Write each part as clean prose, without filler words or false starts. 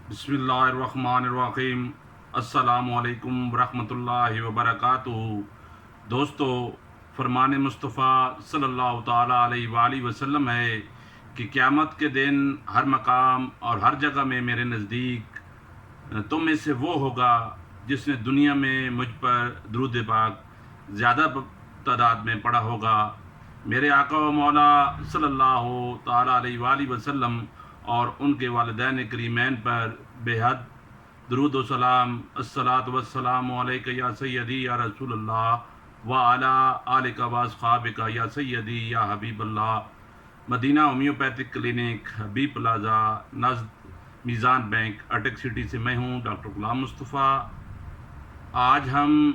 بسم اللہ الرحمن الرحیم۔ السلام علیکم ورحمۃ اللہ وبرکاتہ۔ دوستو، فرمان مصطفیٰ صلی اللہ تعالیٰ علیہ وآلہ وسلم ہے کہ قیامت کے دن ہر مقام اور ہر جگہ میں میرے نزدیک تم میں سے وہ ہوگا جس نے دنیا میں مجھ پر درود پاک زیادہ تعداد میں پڑھا ہوگا۔ میرے آقا و مولا صلی اللہ تعالیٰ علیہ وآلہ وسلم اور ان کے والدین کریمین پر بے حد درود و سلام، الصلاۃ والسلام علیک یا سیدی یا رسول اللہ وعلی آلک و اصحابک یا سیدی یا حبیب اللہ۔ مدینہ ہومیوپیتھک کلینک، حبیب پلازا، نزد میزان بینک، اٹک سٹی سے میں ہوں ڈاکٹر غلام مصطفیٰ۔ آج ہم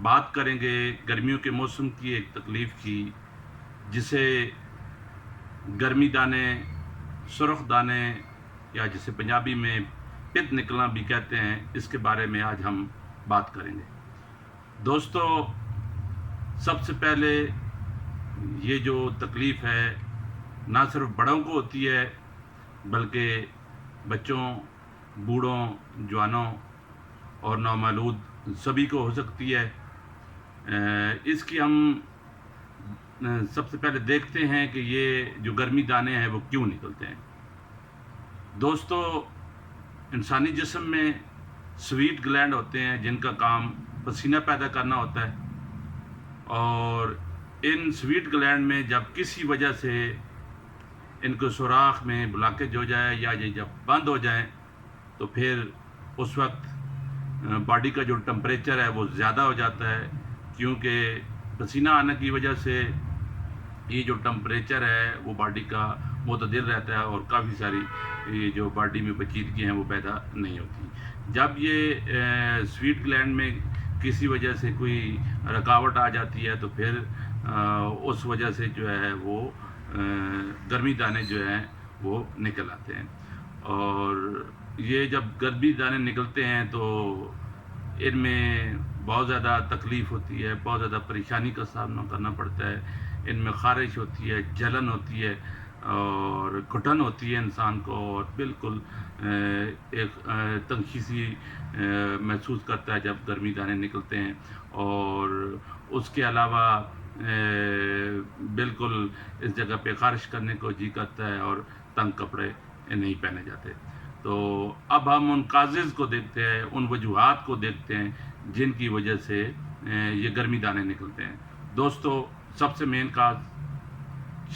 بات کریں گے گرمیوں کے موسم کی ایک تکلیف کی، جسے گرمی دانے، سرخ دانے یا جسے پنجابی میں پت نکلنا بھی کہتے ہیں، اس کے بارے میں آج ہم بات کریں گے۔ دوستو، سب سے پہلے یہ جو تکلیف ہے نہ صرف بڑوں کو ہوتی ہے بلکہ بچوں، بوڑھوں، جوانوں اور نومولود سبھی کو ہو سکتی ہے۔ اس کی ہم سب سے پہلے دیکھتے ہیں کہ یہ جو گرمی دانے ہیں وہ کیوں نکلتے ہیں۔ دوستو، انسانی جسم میں سویٹ گلینڈ ہوتے ہیں جن کا کام پسینہ پیدا کرنا ہوتا ہے، اور ان سویٹ گلینڈ میں جب کسی وجہ سے ان کو سوراخ میں بلاکیج ہو جائے یا یہ جب بند ہو جائیں تو پھر اس وقت باڈی کا جو ٹمپریچر ہے وہ زیادہ ہو جاتا ہے، کیونکہ پسینہ آنے کی وجہ سے یہ جو ٹمپریچر ہے وہ باڈی کا معتدل رہتا ہے اور کافی ساری یہ جو باڈی میں پیچیدگی ہیں وہ پیدا نہیں ہوتی۔ جب یہ سویٹ گلینڈ میں کسی وجہ سے کوئی رکاوٹ آ جاتی ہے تو پھر اس وجہ سے جو ہے وہ گرمی دانے جو ہیں وہ نکل آتے ہیں، اور یہ جب گرمی دانے نکلتے ہیں تو ان میں بہت زیادہ تکلیف ہوتی ہے، بہت زیادہ پریشانی کا سامنا کرنا پڑتا ہے۔ ان میں خارش ہوتی ہے، جلن ہوتی ہے اور گھٹن ہوتی ہے انسان کو، اور بالکل ایک تنگی سی محسوس کرتا ہے جب گرمی دانے نکلتے ہیں، اور اس کے علاوہ بالکل اس جگہ پہ خارش کرنے کو جی کرتا ہے اور تنگ کپڑے نہیں پہنے جاتے۔ تو اب ہم ان کازز کو دیکھتے ہیں، ان وجوہات کو دیکھتے ہیں جن کی وجہ سے یہ گرمی دانے نکلتے ہیں۔ دوستو، سب سے مین کاز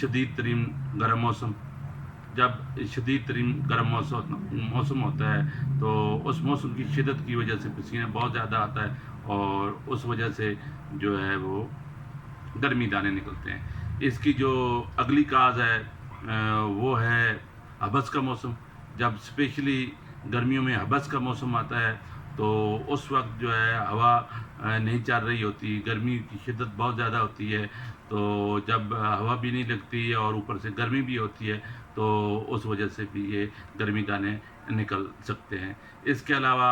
شدید ترین گرم موسم۔ جب شدید ترین گرم موسم ہوتا ہے تو اس موسم کی شدت کی وجہ سے پسینہ بہت زیادہ آتا ہے، اور اس وجہ سے جو ہے وہ گرمی دانے نکلتے ہیں۔ اس کی جو اگلی کاز ہے وہ ہے ہبس کا موسم۔ جب اسپیشلی گرمیوں میں ہبس کا موسم آتا ہے تو اس وقت جو ہے ہوا نہیں چل رہی ہوتی، گرمی کی شدت بہت زیادہ ہوتی ہے، تو جب ہوا بھی نہیں لگتی اور اوپر سے گرمی بھی ہوتی ہے تو اس وجہ سے بھی یہ گرمی دانے نکل سکتے ہیں۔ اس کے علاوہ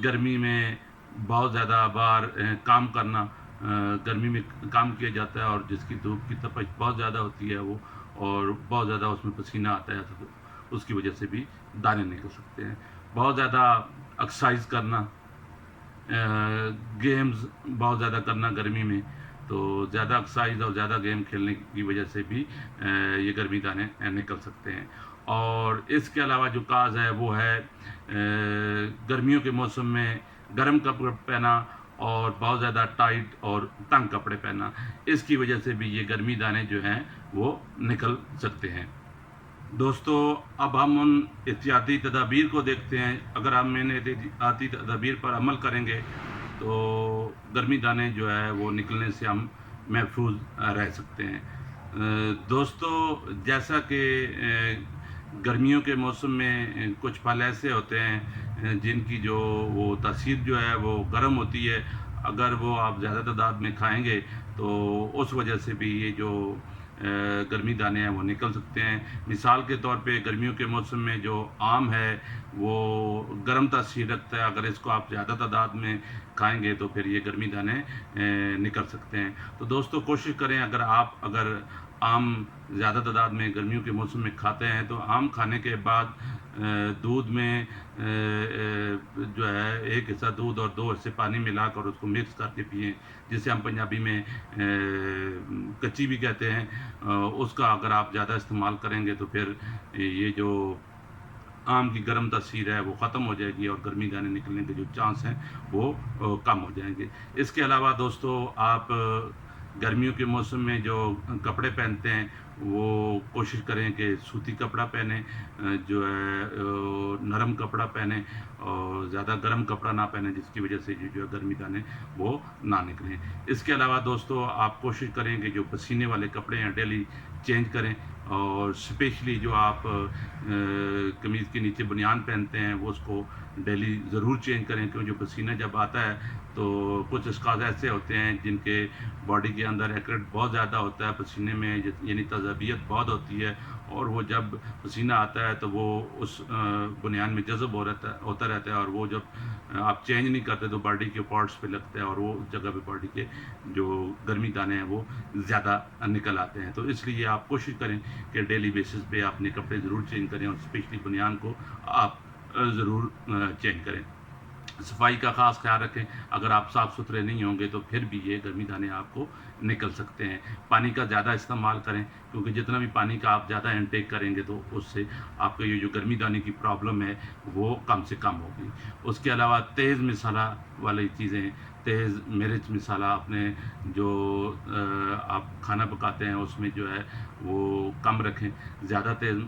گرمی میں بہت زیادہ بار کام کرنا، گرمی میں کام کیا جاتا ہے اور جس کی دھوپ کی تپش بہت زیادہ ہوتی ہے وہ، اور بہت زیادہ اس میں پسینہ آتا ہے تو اس کی وجہ سے بھی دانے نکل سکتے ہیں۔ بہت زیادہ ایکسرسائز کرنا، گیمز بہت زیادہ کرنا گرمی میں، تو زیادہ ایکسرسائز اور زیادہ گیم کھیلنے کی وجہ سے بھی یہ گرمی دانے نکل سکتے ہیں۔ اور اس کے علاوہ جو کاز ہے وہ ہے گرمیوں کے موسم میں گرم کپڑے پہنا اور بہت زیادہ ٹائٹ اور تنگ کپڑے پہننا، اس کی وجہ سے بھی یہ گرمی دانے جو ہیں وہ نکل سکتے ہیں۔ دوستو، اب ہم ان احتیاطی تدابیر کو دیکھتے ہیں۔ اگر ہم ان احتیاطی تدابیر پر عمل کریں گے تو گرمی دانے جو ہے وہ نکلنے سے ہم محفوظ رہ سکتے ہیں۔ دوستو، جیسا کہ گرمیوں کے موسم میں کچھ پھل ایسے ہوتے ہیں جن کی جو وہ تاثیر جو ہے وہ گرم ہوتی ہے، اگر وہ آپ زیادہ تعداد میں کھائیں گے تو اس وجہ سے بھی یہ جو گرمی دانے ہیں وہ نکل سکتے ہیں۔ مثال کے طور پہ گرمیوں کے موسم میں جو آم ہے وہ گرم تاثیر رکھتا ہے، اگر اس کو آپ زیادہ تعداد میں کھائیں گے تو پھر یہ گرمی دانے نکل سکتے ہیں۔ تو دوستو، کوشش کریں اگر आम ज़्यादा तादाद में गर्मियों के मौसम में खाते हैं, तो आम खाने के बाद दूध में जो है एक हिस्सा दूध और 2 हिस्से पानी मिलाकर उसको मिक्स करके पिएँ, जिसे हम पंजाबी में कच्ची भी कहते हैं। उसका अगर आप ज़्यादा इस्तेमाल करेंगे तो फिर ये जो आम की गर्म तासीर है वो ख़त्म हो जाएगी और गर्मी दाने निकलने के जो चांस हैं वो कम हो जाएंगे। इसके अलावा दोस्तों, आप गर्मियों के मौसम में जो कपड़े पहनते हैं वो कोशिश करें कि सूती कपड़ा पहने, जो है नरम कपड़ा पहने और ज़्यादा गर्म कपड़ा ना पहने, जिसकी वजह से जो है गर्मी दाने वो ना निकलें। इसके अलावा दोस्तों, आप कोशिश करें कि जो पसीने वाले कपड़े हैं डेली चेंज करें, और स्पेशली जो आप कमीज़ के नीचे बनियान पहनते हैं वो उसको डेली ज़रूर चेंज करें, क्योंकि जो पसीना जब आता है तो कुछ स्कार्स ऐसे होते हैं जिनके बॉडी के अंदर एक्रेट बहुत ज़्यादा होता है पसीने में, यानी तज़ाबियत बहुत होती है, और वो जब पसीना आता है तो वो उस बुनियान में जज़ब होता रहता है, और वो जब आप चेंज नहीं करते तो बॉडी के पार्ट्स पे लगता है और वो उस जगह पे बॉडी के जो गर्मी दाने हैं वो ज़्यादा निकल आते हैं। तो इसलिए आप कोशिश करें कि डेली बेसिस पे अपने कपड़े ज़रूर चेंज करें, और स्पेशली बुनियान को आप ज़रूर चेंज करें। सफाई का ख़ास ख्याल रखें। अगर आप साफ़ सुथरे नहीं होंगे तो फिर भी ये गर्मी दाने आपको निकल सकते हैं। पानी का ज़्यादा इस्तेमाल करें, क्योंकि जितना भी पानी का आप ज़्यादा इनटेक करेंगे तो उससे आपका ये जो गर्मी दाने की प्रॉब्लम है वो कम से कम होगी। उसके अलावा तेज़ मसाला वाली चीज़ें, तेज़ मिर्च मसाला, अपने जो आप खाना पकाते हैं उसमें जो है वो कम रखें। ज़्यादा तेज़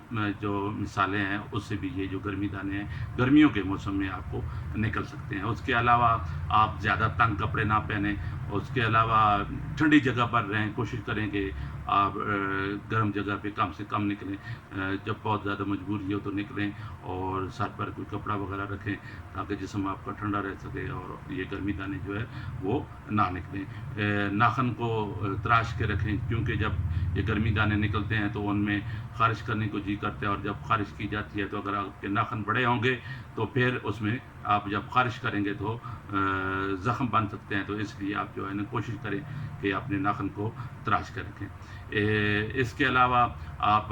जो मसाले हैं उससे भी ये जो गर्मी दाने हैं गर्मियों के मौसम में आपको निकल सकते हैं। उसके अलावा आप ज़्यादा तंग कपड़े ना पहनें। उसके अलावा ठंडी जगह पर रहें, कोशिश करें कि आप गर्म जगह पे कम से कम निकलें। जब बहुत ज़्यादा मजबूरी हो तो निकलें, और सर पर कोई कपड़ा वगैरह रखें ताकि जिस्म आपका ठंडा रह सके और ये गर्मी दाने जो है वो ना निकलें। नाखन को तराश के रखें, क्योंकि जब ये गर्मी दाने निकलते हैं तो उनमें ख़ारिश करने को जी करते हैं, और जब ख़ारिश की जाती है तो अगर आपके नाखन बड़े होंगे तो फिर उसमें आप जब ख़ारिश करेंगे तो ज़ख़म बन सकते हैं। तो इसलिए आप जो है ना कोशिश करें कि अपने नाखन को तराश कर रखें। इसके अलावा आप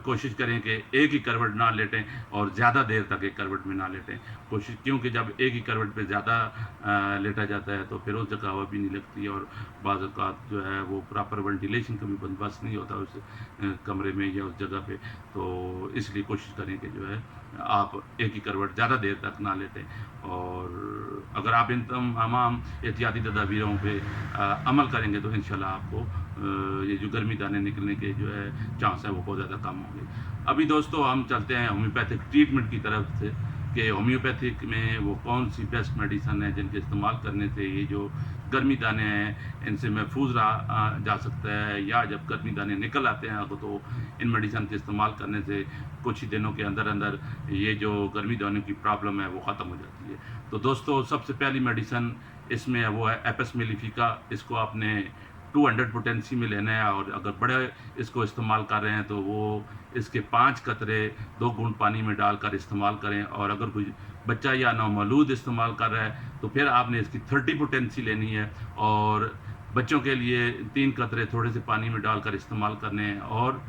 कोशिश करें कि एक ही करवट ना लेटें और ज़्यादा देर तक एक करवट में ना लेटें। कोशिश, क्योंकि जब एक ही करवट पे ज़्यादा लेटा जाता है तो फिर उस जगह हवा भी नहीं लगती, और बाज़ औक़ात जो है वो प्रॉपर वेंटिलेशन का भी बंदोबस्त नहीं होता उस कमरे में या उस जगह पे। तो इसलिए कोशिश करें कि जो है आप एक ही करवट ज़्यादा देर तक ना लेटें, और अगर आप इन तमाम एहतियाती तदाबीरों पे अमल करेंगे तो इंशाल्लाह आपको ये जो गर्मी दाने निकलने के जो है चांस है वो बहुत ज़्यादा कम होंगे। अभी दोस्तों हम चलते हैं होम्योपैथिक ट्रीटमेंट की तरफ से, कि होम्योपैथिक में वो कौन सी बेस्ट मेडिसन है जिनके इस्तेमाल करने से ये जो गर्मी दाने हैं इनसे महफूज रहा जा सकता है, या जब गर्मी दाने निकल आते हैं तो इन मेडिसन के इस्तेमाल करने से कुछ ही दिनों के अंदर अंदर ये जो गर्मी दाने की प्रॉब्लम है वो ख़त्म हो जाती है। तो दोस्तों, सबसे पहली मेडिसन इसमें वो है एपिस मेलिफिका। इसको आपने 200 पोटेंसी में लेना है, और अगर बड़े इसको इस्तेमाल कर रहे हैं तो वो इसके 5 कतरे 2 घूंट पानी में डालकर इस्तेमाल करें, और अगर कोई बच्चा या नौमौलूद इस्तेमाल कर रहा है तो फिर आपने इसकी 30 पोटेंसी लेनी है, और बच्चों के लिए 3 कतरे थोड़े से पानी में डालकर इस्तेमाल करने हैं, और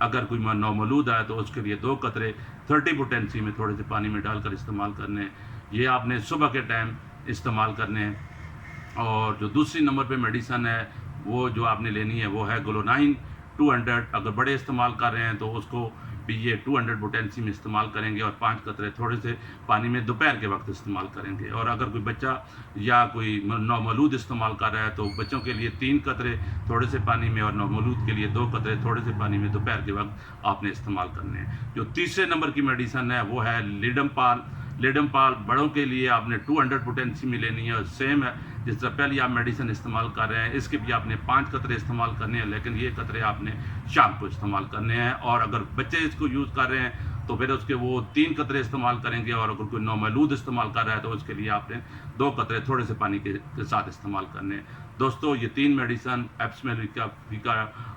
अगर कोई नौमौलूद आए तो उसके लिए 2 कतरे 30 पोटेंसी में थोड़े से पानी में डालकर इस्तेमाल करने हैं। ये आपने सुबह के टाइम इस्तेमाल करने हैं। और जो दूसरी नंबर पे मेडिसन है वो जो आपने लेनी है वो है ग्लोनाइन 200। अगर बड़े इस्तेमाल कर रहे हैं तो उसको भी ये 200 पोटेंसी में इस्तेमाल करेंगे, और 5 कतरे थोड़े से पानी में दोपहर के वक्त इस्तेमाल करेंगे। और अगर कोई बच्चा या कोई नौमौलूद इस्तेमाल कर रहा है तो बच्चों के लिए 3 कतरे थोड़े से पानी में, और नौमौलूद के लिए 2 कतरे थोड़े से पानी में दोपहर के वक्त आपने इस्तेमाल करने हैं। जो तीसरे नंबर की मेडिसन है वो है लिडमपाल। लिडमपाल बड़ों के लिए आपने 200 पोटेंसी में लेनी है, और सेम है जिस तरह पहले आप मेडिसिन इस्तेमाल कर रहे हैं इसके भी आपने 5 कतरे इस्तेमाल करने हैं, लेकिन ये कतरे आपने शाम को इस्तेमाल करने हैं। और अगर बच्चे इसको यूज़ कर रहे हैं तो फिर उसके वो 3 कतरे इस्तेमाल करेंगे, और अगर कोई नौमौलूद इस्तेमाल कर रहा है तो उसके लिए आपने 2 कतरे थोड़े से पानी के साथ इस्तेमाल करने हैं। दोस्तों, ये 3 मेडिसन एपिस मेलिफिका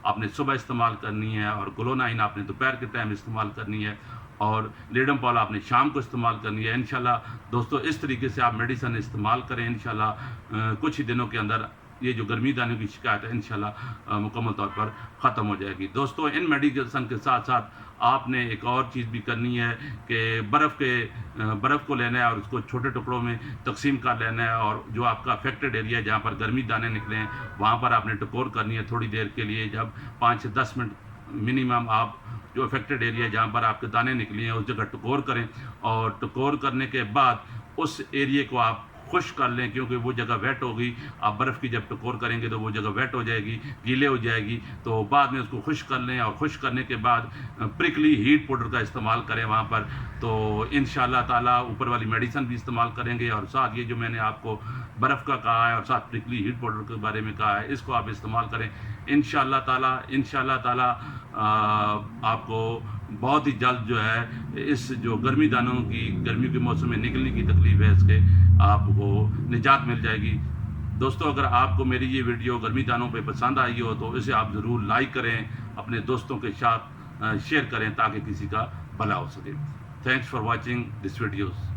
आपने सुबह इस्तेमाल करनी है, और ग्लोनाइन आपने दोपहर के टाइम इस्तेमाल करनी है, और लिडमपाल आपने शाम को इस्तेमाल करनी है। इंशाल्लाह दोस्तों, इस तरीके से आप मेडिसन इस्तेमाल करें, इंशाल्लाह कुछ ही दिनों के अंदर یہ جو گرمی دانے کی شکایت ہے انشاءاللہ مکمل طور پر ختم ہو جائے گی۔ دوستو ان میڈیسن کے ساتھ ساتھ آپ نے ایک اور چیز بھی کرنی ہے کہ برف کو لینا ہے اور اس کو چھوٹے ٹکڑوں میں تقسیم کر لینا ہے، اور جو آپ کا افیکٹڈ ایریا ہے جہاں پر گرمی دانے نکلے ہیں وہاں پر آپ نے ٹکور کرنی ہے تھوڑی دیر کے لیے، جب 5 سے 10 منٹ منیمم آپ جو افیکٹڈ ایریا جہاں پر آپ کے دانے نکلی ہیں اس جگہ ٹکور کریں، اور ٹکور کرنے کے بعد اس ایریے کو آپ خشک کر لیں، کیونکہ وہ جگہ ویٹ ہوگی۔ آپ برف کی جب ٹکور کریں گے تو وہ جگہ ویٹ ہو جائے گی، گیلے ہو جائے گی، تو بعد میں اس کو خشک کر لیں، اور خشک کرنے کے بعد پرکلی ہیٹ پاؤڈر کا استعمال کریں وہاں پر، تو انشاءاللہ تعالیٰ اوپر والی میڈیسن بھی استعمال کریں گے، اور ساتھ یہ جو میں نے آپ کو برف کا کہا ہے اور ساتھ پرکلی ہیٹ پاؤڈر کے بارے میں کہا ہے، اس کو آپ استعمال کریں انشاءاللہ تعالیٰ آپ کو بہت ہی جلد جو ہے اس جو گرمی دانوں کی گرمی کے موسم میں نکلنے کی تکلیف ہے اس کے آپ کو نجات مل جائے گی۔ دوستو اگر آپ کو میری یہ ویڈیو گرمی دانوں پہ پسند آئی ہو تو اسے آپ ضرور لائک کریں، اپنے دوستوں کے ساتھ شیئر کریں تاکہ کسی کا بھلا ہو سکے۔ Thanks for watching this videos.